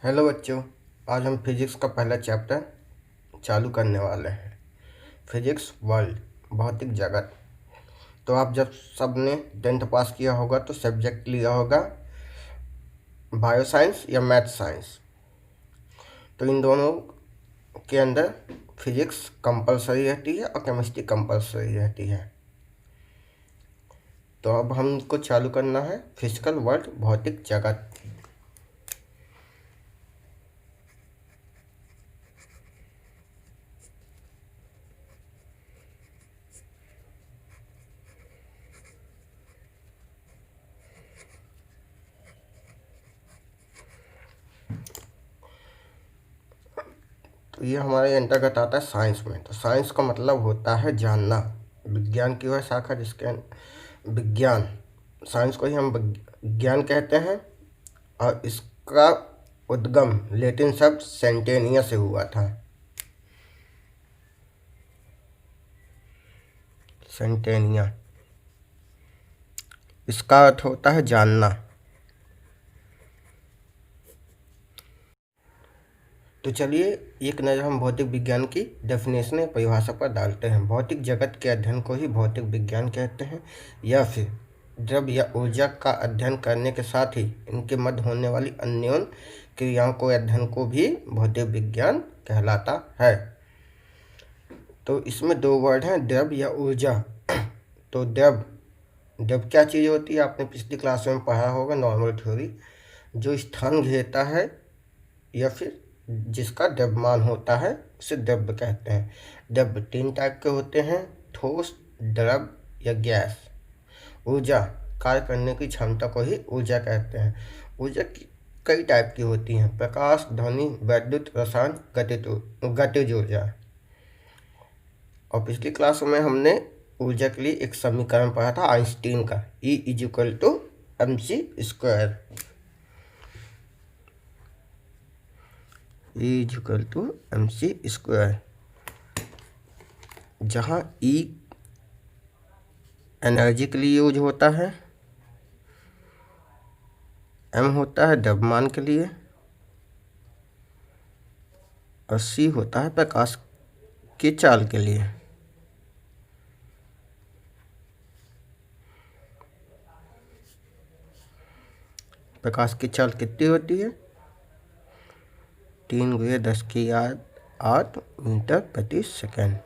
Hello बच्चों। आज हम फिजिक्स का पहला चैप्टर चालू करने वाले हैं। फिजिक्स वर्ल्ड, भौतिक जगत। तो आप जब सब ने 10th पास किया होगा तो सब्जेक्ट लिया होगा बायो साइंस या मैथ साइंस। तो इन दोनों के अंदर फिजिक्स कंपलसरी रहती है और केमिस्ट्री कंपलसरी रहती है। तो अब हमको चालू करना है फिजिकल वर्ल्ड, भौतिक जगत। तो ये हमारे अंतर्गत आता है साइंस में। तो साइंस का मतलब होता है जानना। विज्ञान की वह शाखा जिसके विज्ञान, साइंस को ही हम विज्ञान कहते हैं। और इसका उद्गम लैटिन शब्द सेंटेनिया से हुआ था। सेंटेनिया, इसका अर्थ होता है जानना। तो चलिए एक नज़र हम भौतिक विज्ञान की डेफिनेशन या परिभाषा पर डालते हैं। भौतिक जगत के अध्ययन को ही भौतिक विज्ञान कहते हैं, या फिर द्रव्य या ऊर्जा का अध्ययन करने के साथ ही इनके मध्य होने वाली अन्योन्य क्रियाओं को अध्ययन को भी भौतिक विज्ञान कहलाता है। तो इसमें दो वर्ड हैं, द्रव्य या ऊर्जा। तो द्रव्य क्या चीज़ होती है, आपने पिछली क्लास में पढ़ा होगा, नॉर्मल थ्योरी। जो स्थान घेरता है या फिर जिसका द्रव्यमान होता है उसे द्रव्य कहते हैं। द्रव्य तीन टाइप के होते हैं, ठोस, द्रव या गैस। ऊर्जा, कार्य करने की क्षमता को ही ऊर्जा कहते हैं। ऊर्जा कई टाइप की होती हैं, प्रकाश, ध्वनि, वैद्युत, रसायन, गतिज ऊर्जा। और पिछली क्लास में हमने ऊर्जा के लिए एक समीकरण पढ़ा था आइंस्टीन का, E=mc²। E=mc², जहाँ E एनर्जी के लिए यूज होता है, M होता है द्रव्यमान के लिए, और C होता है प्रकाश की चाल के लिए। प्रकाश की चाल कितनी होती है? 3×10⁸ मीटर प्रति सेकेंड।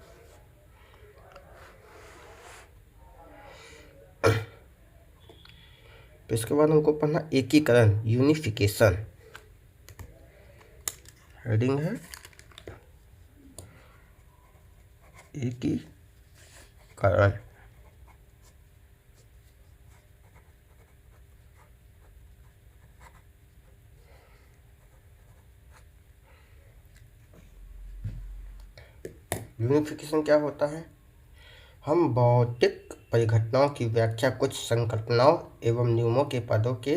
तो इसके बाद हमको पढ़ना एकीकरण, यूनिफिकेशन। हेडिंग है एकीकरण। यूनिफिकेशन क्या होता है? हम भौतिक परिघटनाओं की व्याख्या कुछ संकल्पनाओं एवं नियमों के पदों के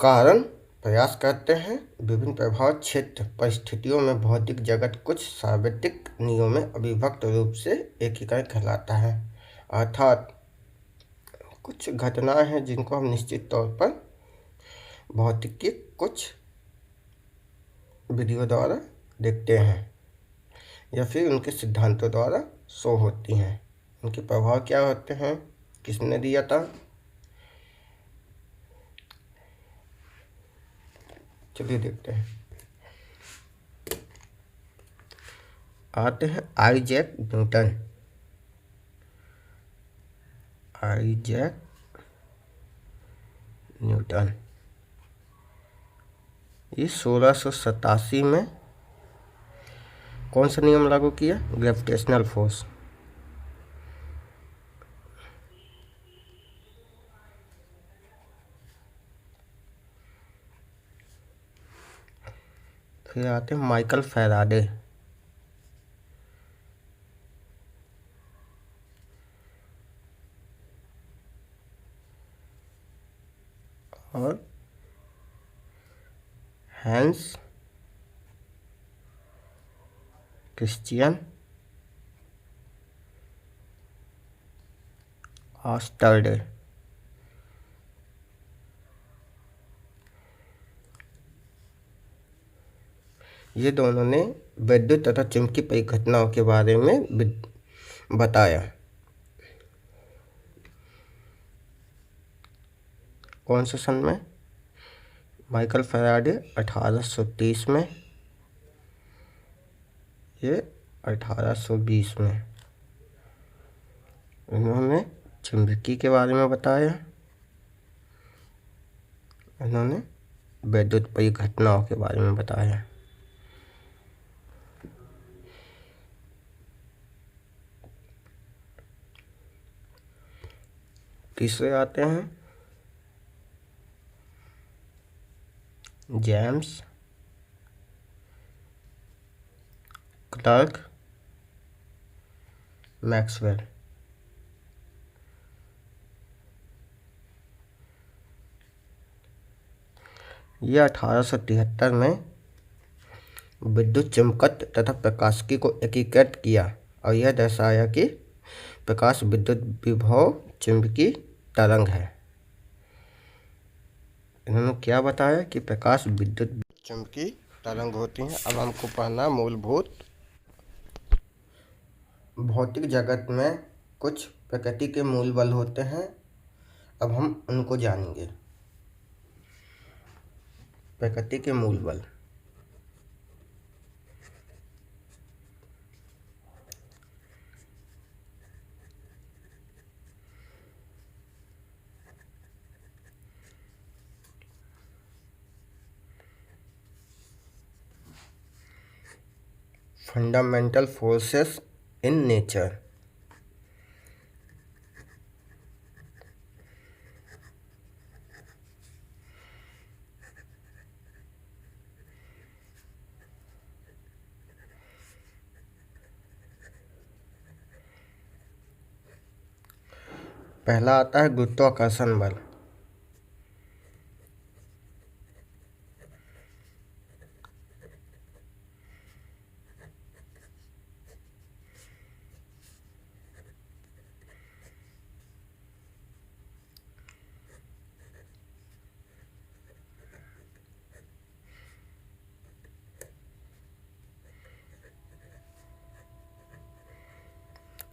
कारण प्रयास करते हैं। विभिन्न प्रभाव क्षेत्र परिस्थितियों में भौतिक जगत कुछ सार्वत्रिक नियमों में अविभक्त रूप से एकीकरण कहलाता है। अर्थात कुछ घटनाएं हैं जिनको हम निश्चित तौर पर भौतिक की कुछ विधियों द्वारा देखते हैं या फिर उनके सिद्धांतों द्वारा शो होती हैं। उनके प्रभाव क्या होते हैं, किसने दिया था? चलिए देखते हैं। आते हैं आइजैक न्यूटन। आइजैक न्यूटन ये 1687 में कौन सा नियम लागू किया? Gravitational force. फिर आते हैं माइकल फैराडे। और हैंस क्रिश्चियन ऑस्टरडे। ये दोनों ने विद्युत तथा चुंबकीय परिघटनाओं के बारे में बताया। कौन से सन में? माइकल फैराडे 1830 में, ये 1820 में। इन्होंने चुंबकीय के बारे में बताया, इन्होंने विद्युत परिघटनाओं के बारे में बताया। तीसरे आते हैं जेम्स क्लर्क मैक्सवेल। यह 1873 में विद्युत चुंबकत्व तथा प्रकाशिकी को एकीकृत किया और यह दर्शाया कि प्रकाश विद्युत विभव चुंबकीय तरंग है। इन्होंने क्या बताया कि प्रकाश विद्युत चुंबकीय तरंग होती हैं। अब हमको पढ़ना मूलभूत भौतिक जगत में कुछ प्रकृति के मूल बल होते हैं। अब हम उनको जानेंगे। प्रकृति के मूल बल। Fundamental forces in nature. पहला आता है गुरुत्वाकर्षण बल।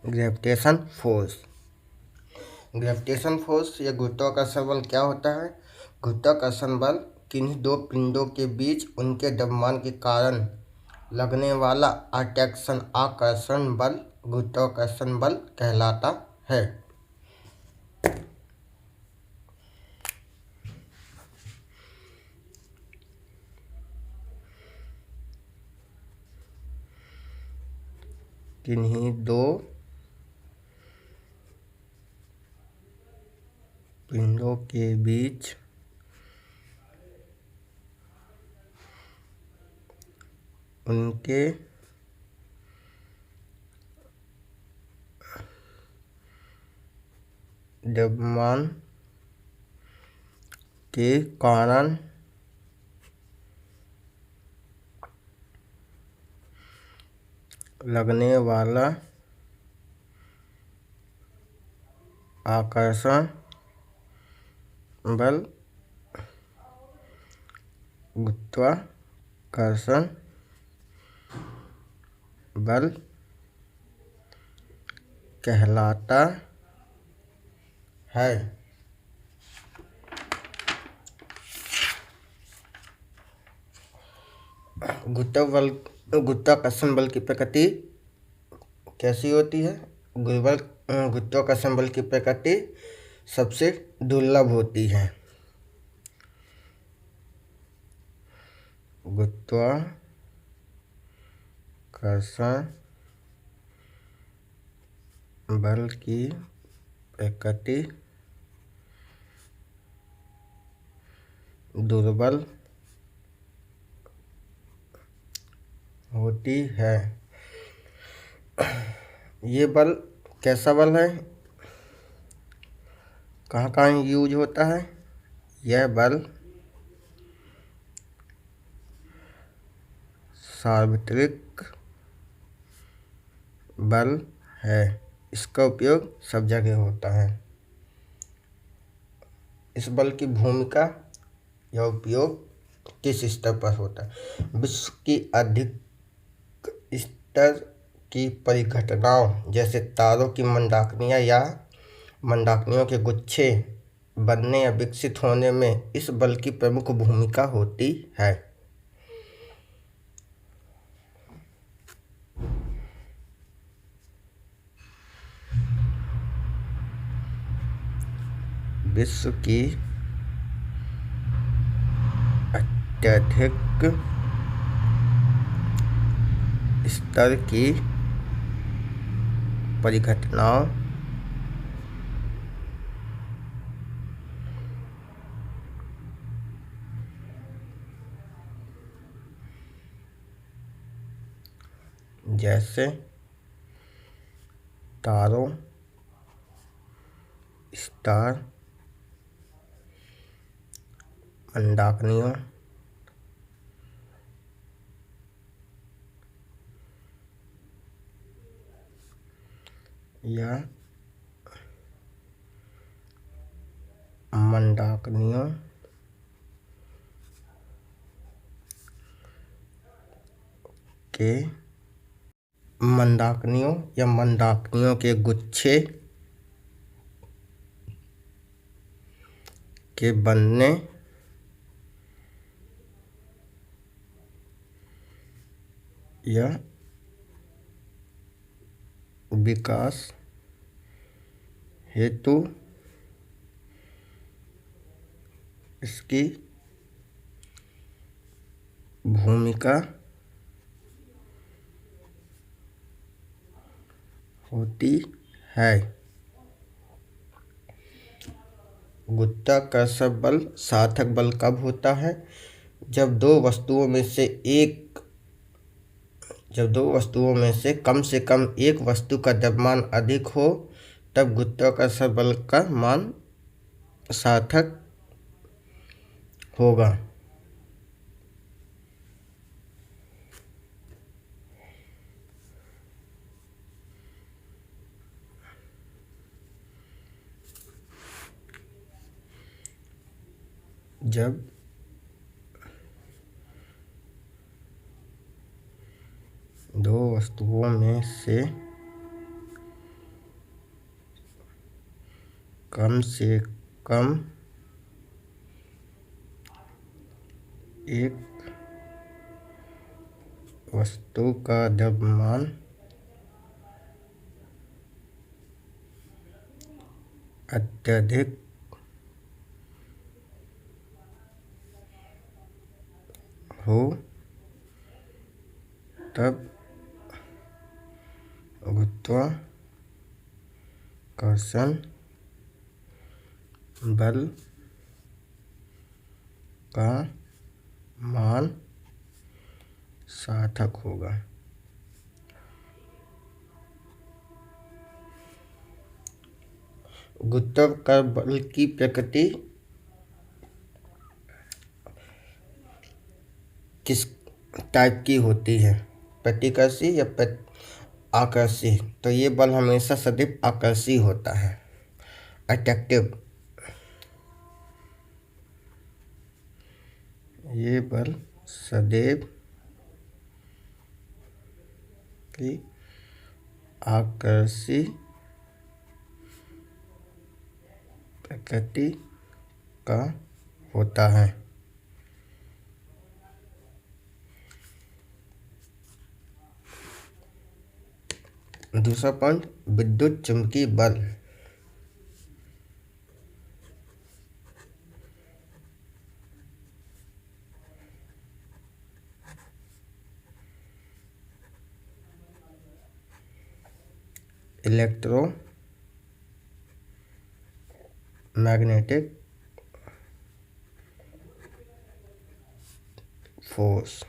Gravitation force. ग्रेविटेशन फोर्स या गुरुत्वाकर्षण बल क्या होता है? गुरुत्वाकर्षण बल किन्हीं दो पिंडों के बीच उनके द्रव्यमान के कारण लगने वाला आकर्षण बल गुरुत्वाकर्षण बल कहलाता है। किन्हीं दो पिंडों के बीच उनके द्रव्यमान के कारण लगने वाला आकर्षण बल गुरुत्वाकर्षण बल कहलाता है। गुरुत्वाकर्षण बल की प्रकृति कैसी होती है? गुरुत्वाकर्षण बल की प्रकृति सबसे दुर्लभ होती है। गुरुत्वाकर्षण बल की प्रकृति दुर्बल होती है। ये बल कैसा बल है? कहाँ कहाँ यूज होता है? यह बल सार्वत्रिक बल है। इसका उपयोग सब जगह होता है। इस बल की भूमिका या उपयोग किस स्तर पर होता है? विश्व की अधिक स्तर की परिघटनाओं जैसे तारों की मंदाकिनियाँ या मंदाकिनियों के गुच्छे बनने या विकसित होने में इस बल की प्रमुख भूमिका होती है। विश्व की अत्यधिक स्तर की परिघटनाओं जैसे तारों, स्टार, मंदाकिनियों, या मंदाकिनियों के मंदाकिनियों के गुच्छे के बनने या विकास हेतु इसकी भूमिका होती है। गुरुत्वाकर्षण बल सार्थक बल कब होता है? जब दो वस्तुओं में से कम एक वस्तु का द्रव्यमान अधिक हो तब गुरुत्वाकर्षण बल का मान सार्थक होगा। जब दो वस्तुओं में से कम एक वस्तु का द्रव्यमान अत्यधिक हो तब गुरुत्वाकर्षण बल का मान सार्थक होगा। गुरुत्वाकर्षण बल की प्रकृति किस टाइप की होती है? प्रतिकर्षी या आकर्षी? तो ये बल हमेशा सदैव आकर्षी होता है, अट्रैक्टिव। ये बल सदैव की आकर्षी प्रकृति का होता है। दूसरा पॉइंट, विद्युत चुंबकीय बल। Electromagnetic force.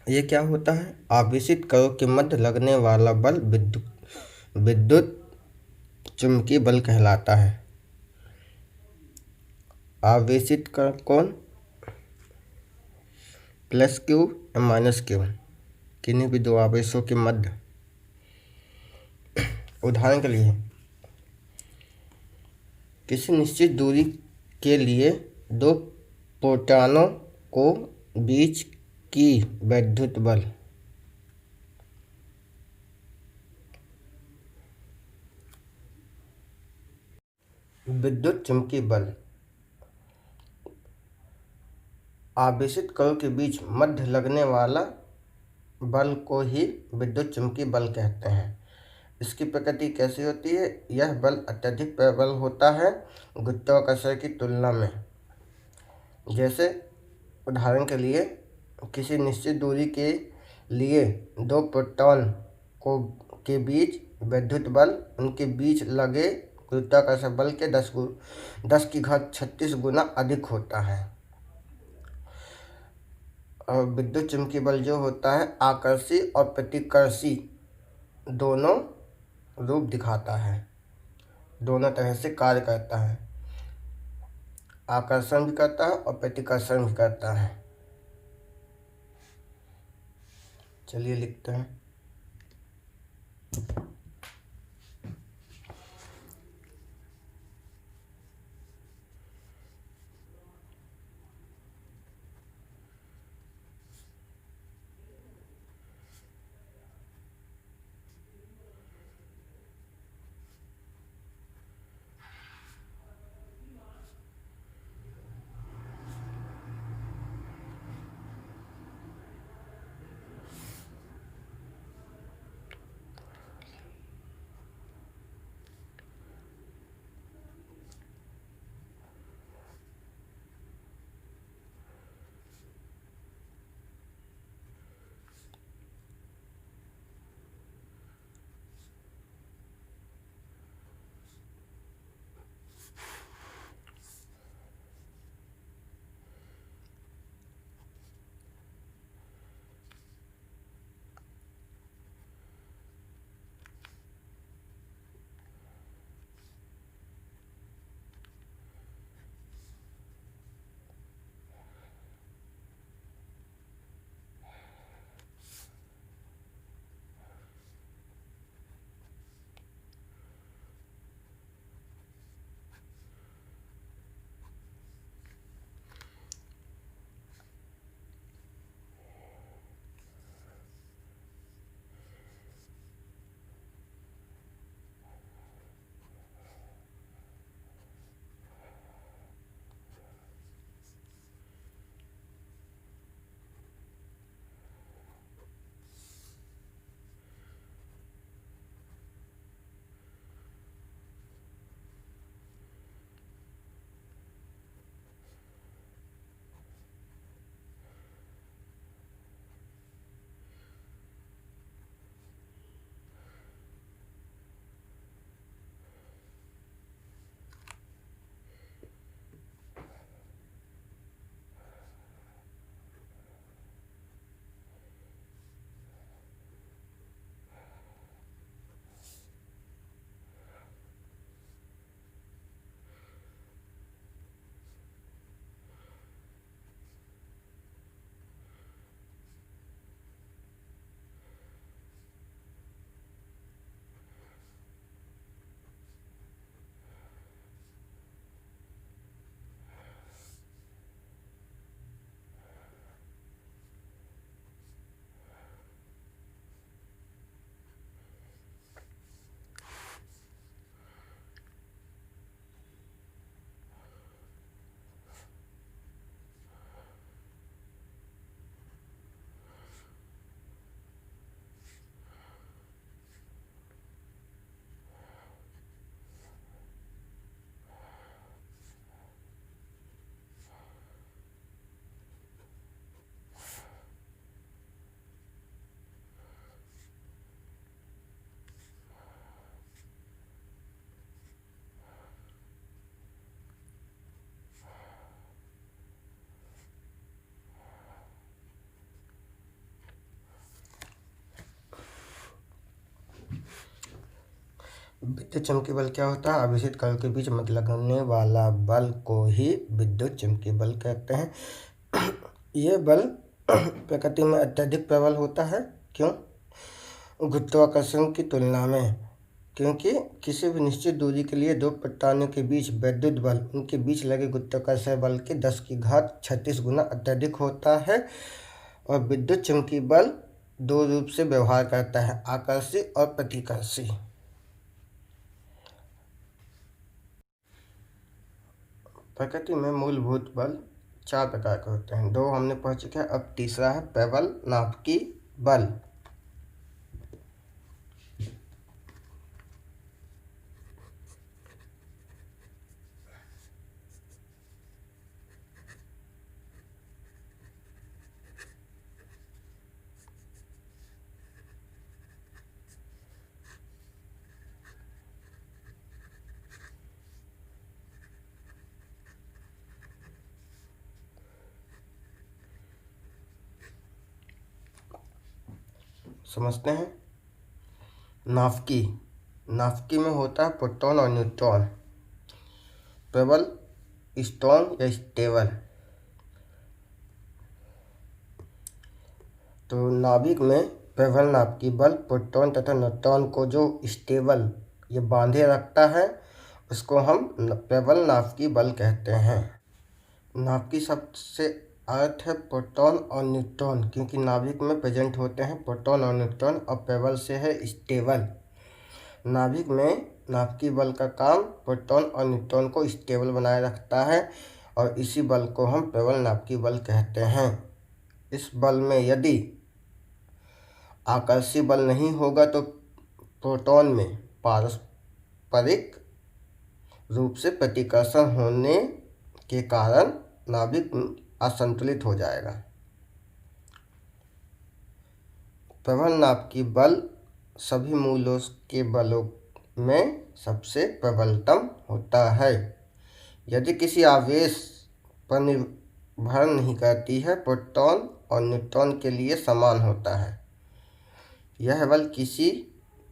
ये क्या होता है? आवेशित कणों के मध्य लगने वाला बल विद्युत चुंबकीय बल कहलाता है। आवेशित कण कौन? प्लस क्यू या माइनस क्यू, किन्हीं भी दो आवेशों के मध्य। उदाहरण के लिए किसी निश्चित दूरी के लिए दो प्रोटॉनों को बीच की वैद्युत बल। विद्युत चुम्बकीय बल आवेशित कणों के बीच मध्य लगने वाला बल को ही विद्युत चुम्बकीय बल कहते हैं। इसकी प्रकृति कैसी होती है? यह बल अत्यधिक प्रबल होता है गुरुत्वाकर्षण की तुलना में। जैसे उदाहरण के लिए किसी निश्चित दूरी के लिए दो प्रोटॉन को के बीच विद्युत बल उनके बीच लगे गुरुत्वाकर्षण बल के 10⁻36 गुना अधिक होता है। और विद्युत चुम्बकीय बल जो होता है आकर्षी और प्रतिकर्षी दोनों रूप दिखाता है, दोनों तरह से कार्य करता है। आकर्षण भी करता है और प्रतिकर्षण भी करता है। चलिए लिखते हैं। विद्युत चुम्बकीय बल क्या होता है? आवेशित कणों के बीच मध्य लगने वाला बल को ही विद्युत चुम्बकीय बल कहते हैं। यह बल प्रकृति में अत्यधिक प्रबल होता है। क्यों? गुरुत्वाकर्षण की तुलना में। क्योंकि किसी भी निश्चित दूरी के लिए दो प्रत्यानों के बीच वैद्युत बल उनके बीच लगे गुरुत्वाकर्षण बल के 10 की घात 36 गुना अत्यधिक होता है। और विद्युत चुंबकीय बल दो रूप से व्यवहार करता है, आकर्षी और प्रतिकर्षी। प्रकृति में मूलभूत बल 4 प्रकार के होते हैं, 2 हमने पढ़ चुके हैं, अब तीसरा है प्रबलनाभीय बल। समझते हैं। नाभिकी में होता है प्रोटॉन और न्यूट्रॉन। प्रबल स्ट्रॉन्ग या स्टेबल। तो नाभिक में प्रबल नाभिकीय बल प्रोटॉन तथा न्यूट्रॉन को जो स्टेबल ये बांधे रखता है उसको हम प्रबल नाभिकीय बल कहते हैं। नाभिकीय शब्द से अर्थ है प्रोटॉन और न्यूट्रॉन, क्योंकि नाभिक में प्रेजेंट होते हैं प्रोटॉन और न्यूट्रॉन। और प्रबल से है स्टेबल। नाभिक में नाभिकीय बल का काम प्रोटॉन और न्यूट्रॉन को स्टेबल बनाए रखता है और इसी बल को हम प्रबल नाभिकीय बल कहते हैं। इस बल में यदि आकर्षी बल नहीं होगा तो प्रोटॉन में पारस्परिक रूप से प्रतिकर्षण होने के कारण नाभिक असंतुलित हो जाएगा। प्रबल नाभिकीय बल सभी मूलों के बलों में सबसे प्रबलतम होता है। यदि किसी आवेश पर निर्भर नहीं करती है, प्रोटॉन और न्यूट्रॉन के लिए समान होता है। यह बल किसी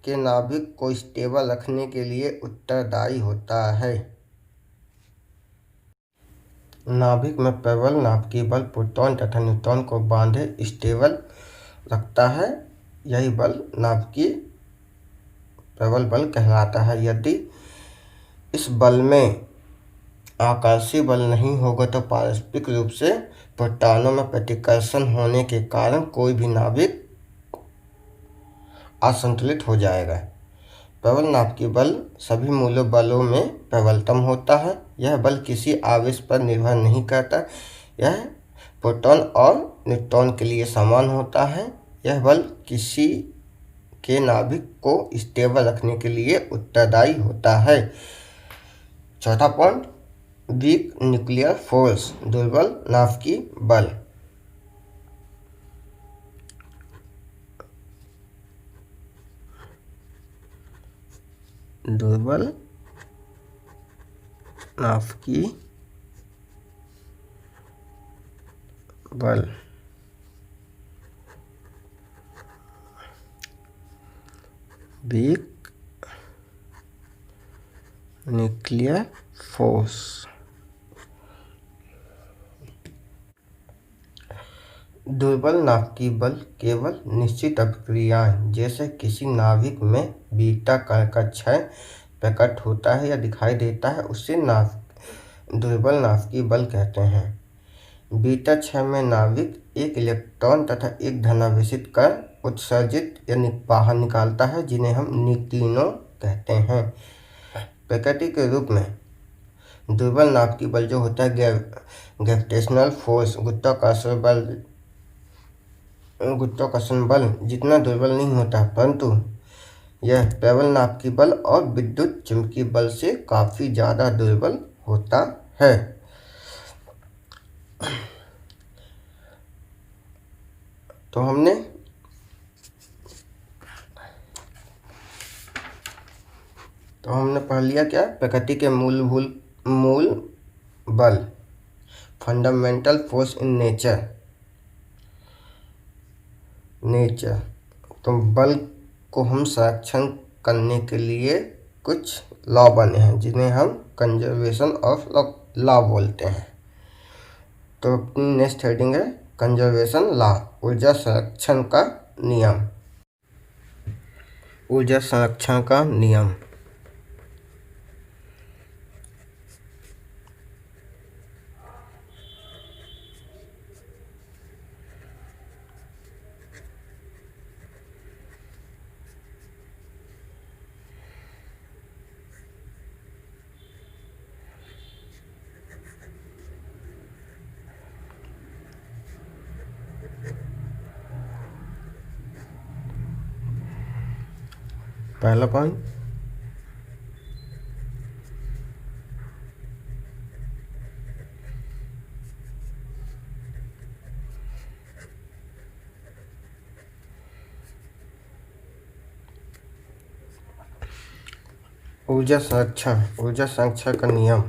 के नाभिक को स्टेबल रखने के लिए उत्तरदायी होता है। नाभिक में प्रबल नाभिकीय बल प्रोटॉन तथा न्यूट्रॉन को बांधे स्टेबल रखता है। यही बल नाभिकीय प्रबल बल कहलाता है। यदि इस बल में आकर्षी बल नहीं होगा तो पारस्परिक रूप से प्रोटॉनों में प्रतिकर्षण होने के कारण कोई भी नाभिक असंतुलित हो जाएगा। प्रबल नाभिकीय बल सभी मूल बलों में प्रबलतम होता है। यह बल किसी आवेश पर निर्भर नहीं करता। यह प्रोटॉन और न्यूट्रॉन के लिए समान होता है। यह बल किसी के नाभिक को स्टेबल रखने के लिए उत्तरदायी होता है। चौथा पॉइंट, वीक न्यूक्लियर फोर्स, दुर्बल नाभिकीय बल। दुर्बल नाभिकीय बल वीक न्यूक्लियर फोर्स। दुर्बल नाभिकीय बल केवल निश्चित अभिक्रियाएं जैसे किसी नाभिक में बीटा कण का क्षय प्रकट होता है या दिखाई देता है उसे दुर्बल नाभिकीय बल कहते हैं। बीटा क्षय में नाभिक एक इलेक्ट्रॉन तथा एक धनावेशित कण उत्सर्जित यानी बाहर निकालता है, जिन्हें हम न्यूट्रिनो कहते हैं। प्रकृति के रूप में दुर्बल नाभिकीय बल जो होता है ग्रेविटेशनल फोर्स, गुरुत्वाकर्षण बल जितना दुर्बल नहीं होता, परंतु यह प्रबल नाभिकीय बल और विद्युत चुंबकीय बल से काफ़ी ज़्यादा दुर्बल होता है। तो हमने पढ़ लिया क्या, प्रकृति के मूल बल, फंडामेंटल फोर्स इन नेचर। तो बल को हम संरक्षण करने के लिए कुछ लॉ बने हैं जिन्हें हम कंजर्वेशन ऑफ लॉ बोलते हैं। तो अपनी नेक्स्ट हेडिंग है कंजर्वेशन लॉ, ऊर्जा संरक्षण का नियम। ऊर्जा संरक्षण का नियम। पहला पॉइंट, ऊर्जा संरक्षण का नियम।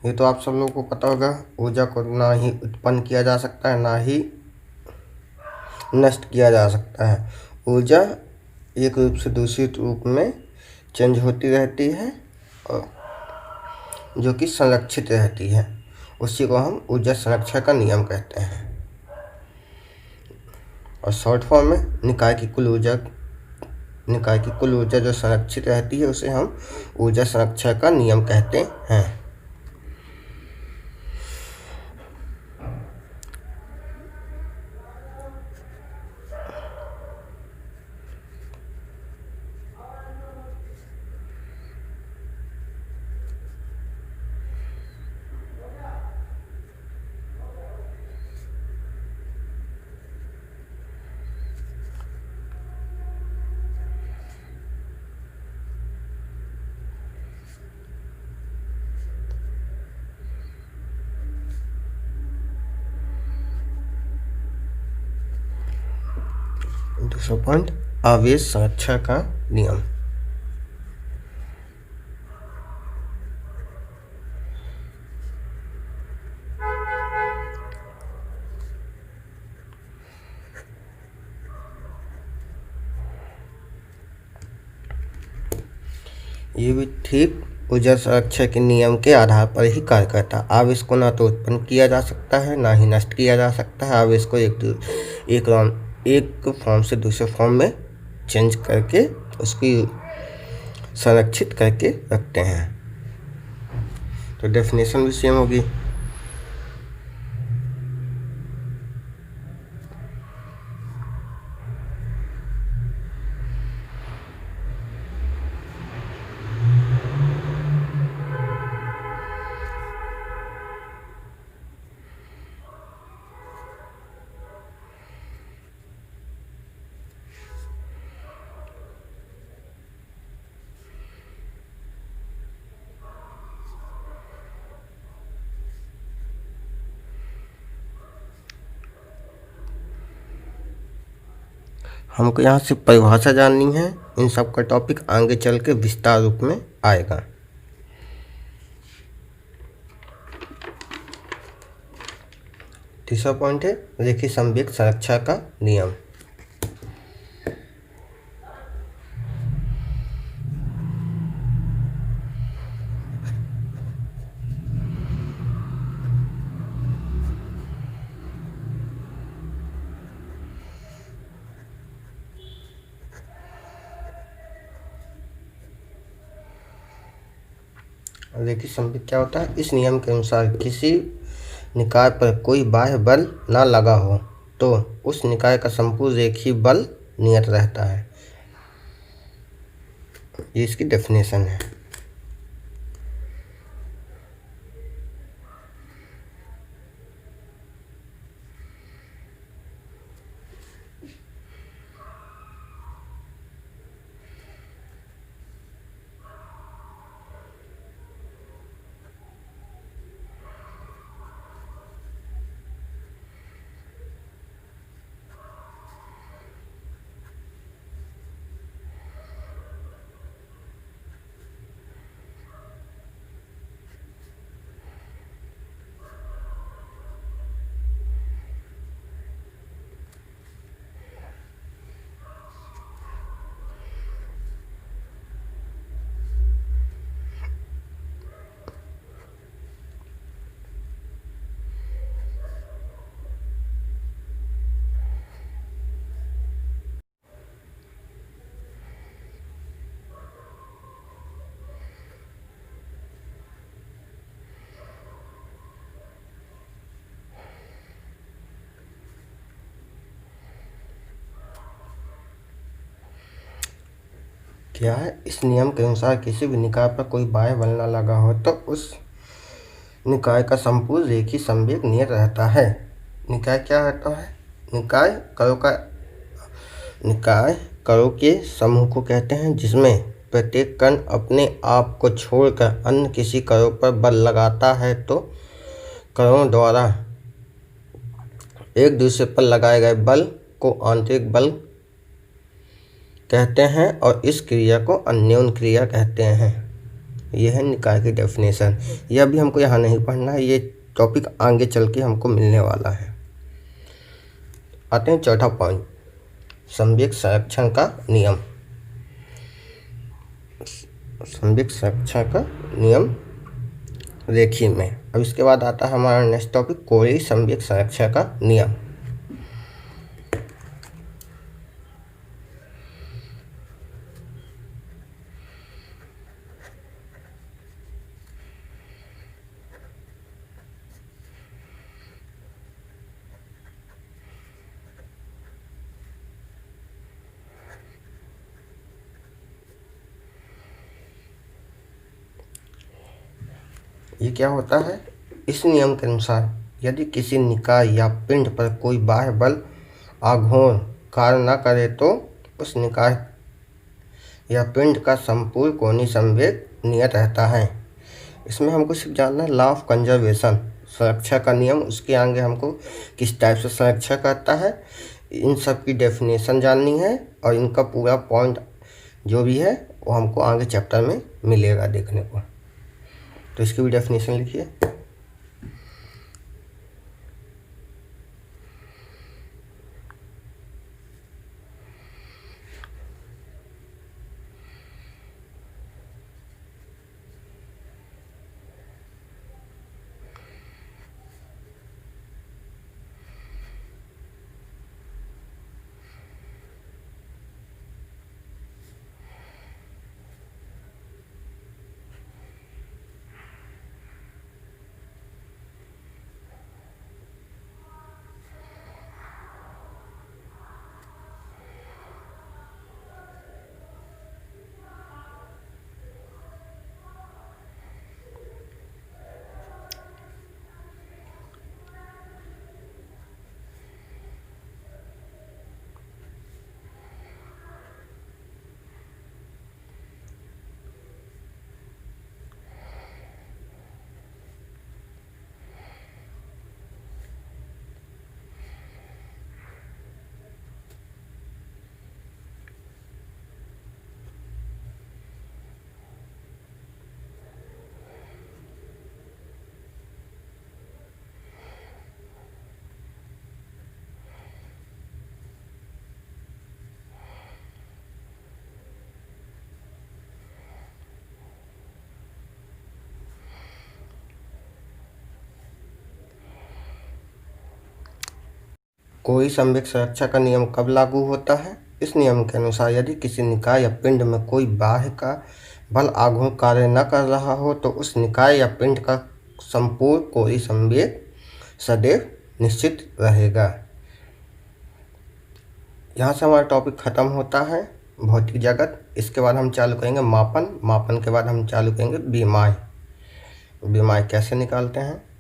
ये तो आप सब लोगों को पता होगा। ऊर्जा को ना ही उत्पन्न किया जा सकता है, ना ही नष्ट किया जा सकता है। ऊर्जा एक रूप से दूसरे रूप में चेंज होती रहती है और जो कि संरक्षित रहती है, उसी को हम ऊर्जा संरक्षण का नियम कहते हैं। और शॉर्ट फॉर्म में निकाय की कुल ऊर्जा जो संरक्षित रहती है उसे हम ऊर्जा संरक्षण का नियम कहते हैं। दूसरा पॉइंट, आवेश संरक्षण का नियम। ये भी ठीक ऊर्जा संरक्षण के नियम के आधार पर ही कार्य करता है। आवेश को ना तो उत्पन्न किया जा सकता है, ना ही नष्ट किया जा सकता है। आवेश को एक फॉर्म से दूसरे फॉर्म में चेंज करके उसकी संरक्षित करके रखते हैं। तो डेफिनेशन भी सेम होगी। हमको यहाँ से परिभाषा जाननी है। इन सब का टॉपिक आगे चल के विस्तार रूप में आएगा। तीसरा पॉइंट है रेखीय संवेग संरक्षण का नियम। रेखीय संवेग क्या होता है? इस नियम के अनुसार किसी निकाय पर कोई बाह्य बल ना लगा हो तो उस निकाय का संपूर्ण रेखीय बल नियत रहता है। ये इसकी डेफिनेशन है। क्या है, इस नियम के अनुसार किसी भी निकाय पर कोई बाह्य बल न लगा हो तो उस निकाय का संपूर्ण रेखीय संवेग नियत रहता है। निकाय क्या रहता है? निकाय कणों के समूह को कहते हैं जिसमें प्रत्येक कण अपने आप को छोड़कर अन्य किसी कणों पर बल लगाता है, तो कणों द्वारा एक दूसरे पर लगाए गए बल को आंतरिक बल कहते हैं और इस क्रिया को अन्योन्य क्रिया कहते हैं। यह है निकाय की डेफिनेशन। यह भी हमको यहाँ नहीं पढ़ना है, ये टॉपिक आगे चल के हमको मिलने वाला है। आते हैं चौथा पॉइंट, संवेग संरक्षण का नियम। संवेग संरक्षण का नियम रेखीय में। अब इसके बाद आता है हमारा नेक्स्ट टॉपिक, कोणीय संवेग संरक्षण का नियम। ये क्या होता है? इस नियम के अनुसार यदि किसी निकाय या पिंड पर कोई बाह्य बल आघूर्ण कार्य न करे तो उस निकाय या पिंड का संपूर्ण कोणीय संवेग नियत रहता है। इसमें हमको सिर्फ जानना है लॉ ऑफ कंजर्वेशन, संरक्षण का नियम। उसके आगे हमको किस टाइप से संरक्षण करता है, इन सब की डेफिनेशन जाननी है और इनका पूरा पॉइंट जो भी है वो हमको आगे चैप्टर में मिलेगा देखने को। तो इसकी भी डेफिनेशन लिखिए। कोई संवेग संरक्षण का नियम कब लागू होता है? इस नियम के अनुसार यदि किसी निकाय या पिंड में कोई बाह्य का बल आघूर्ण कार्य न कर रहा हो तो उस निकाय या पिंड का संपूर्ण कोणीय संवेग सदैव निश्चित रहेगा। यहाँ से हमारा टॉपिक खत्म होता है भौतिक जगत। इसके बाद हम चालू करेंगे मापन। मापन के बाद हम चालू करेंगे विमाय। विमाय कैसे निकालते हैं